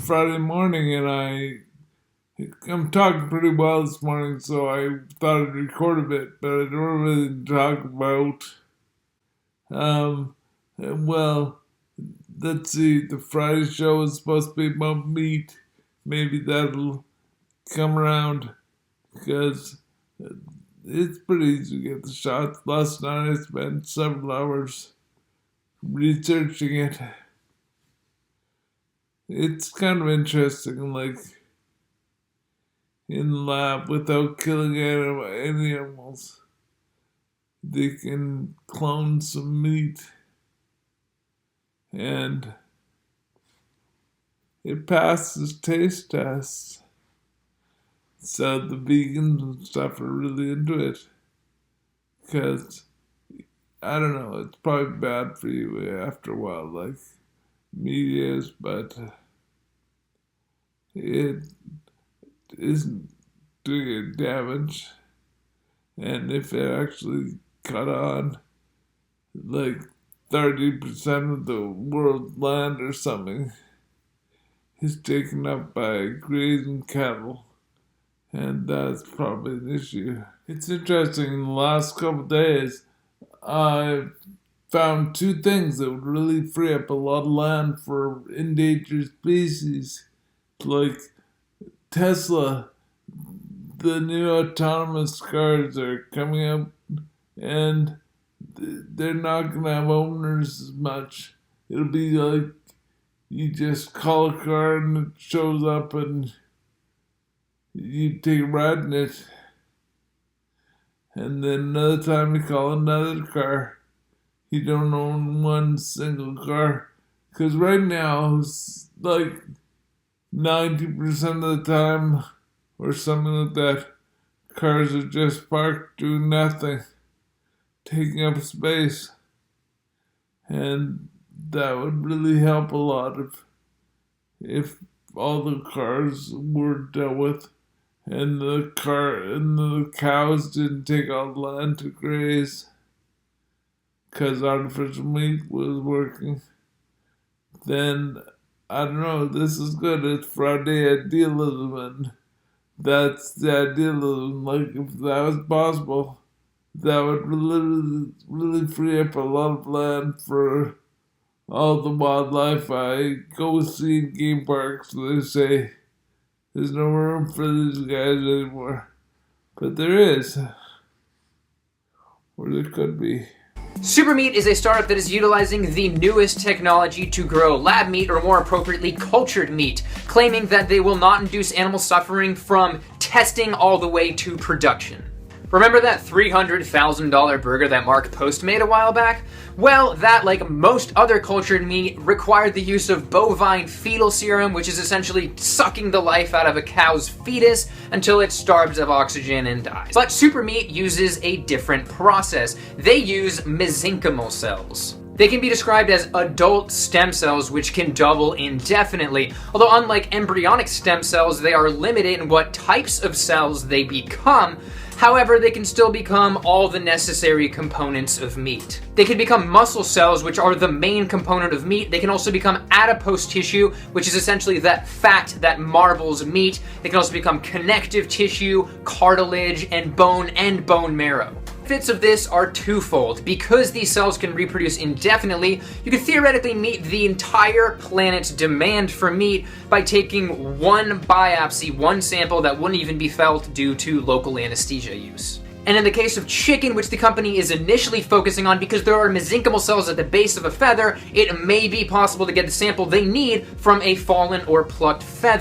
Friday morning, and I'm talking pretty well this morning, so I thought I'd record a bit, but I don't really talk about. Well, let's see. The Friday show is supposed to be about meat. Maybe that'll come around because it's pretty easy to get the shots. Last night I spent several hours researching it. It's kind of interesting, like in the lab, without killing any animals, they can clone some meat, and it passes taste tests. So the vegans and stuff are really into it, because, I don't know, it's probably bad for you after a while, like meat is, but it isn't doing any damage. And if it actually cut on like 30% of the world's land or something is taken up by grazing cattle, and that's probably an issue. It's interesting, in the last couple of days, I've found two things that would really free up a lot of land for endangered species, like Tesla. The new autonomous cars are coming up, and they're not going to have owners as much. It'll be like you just call a car and it shows up and you take a ride in it. And then another time you call another car. You don't own one single car. Because right now, it's like 90% of the time, or something like that, cars are just parked doing nothing, taking up space. And that would really help a lot if all the cars were dealt with, and the cows didn't take all the land to graze, because artificial meat was working. Then, I don't know, this is good. It's Friday idealism, and that's the idealism. Like, if that was possible, that would really free up a lot of land for all the wildlife. I go see in game parks, they say there's no room for these guys anymore. But there is. Or there could be. Supermeat is a startup that is utilizing the newest technology to grow lab meat, or more appropriately, cultured meat, claiming that they will not induce animal suffering from testing all the way to production. Remember that $300,000 burger that Mark Post made a while back? Well, that, like most other cultured meat, required the use of bovine fetal serum, which is essentially sucking the life out of a cow's fetus until it starves of oxygen and dies. But Supermeat uses a different process. They use mesenchymal cells. They can be described as adult stem cells, which can double indefinitely. Although unlike embryonic stem cells, they are limited in what types of cells they become. However, they can still become all the necessary components of meat. They can become muscle cells, which are the main component of meat. They can also become adipose tissue, which is essentially that fat that marbles meat. They can also become connective tissue, cartilage, and bone marrow. Benefits of this are twofold. Because these cells can reproduce indefinitely, you could theoretically meet the entire planet's demand for meat by taking one biopsy, one sample that wouldn't even be felt due to local anesthesia use. And in the case of chicken, which the company is initially focusing on because there are mesenchymal cells at the base of a feather, it may be possible to get the sample they need from a fallen or plucked feather.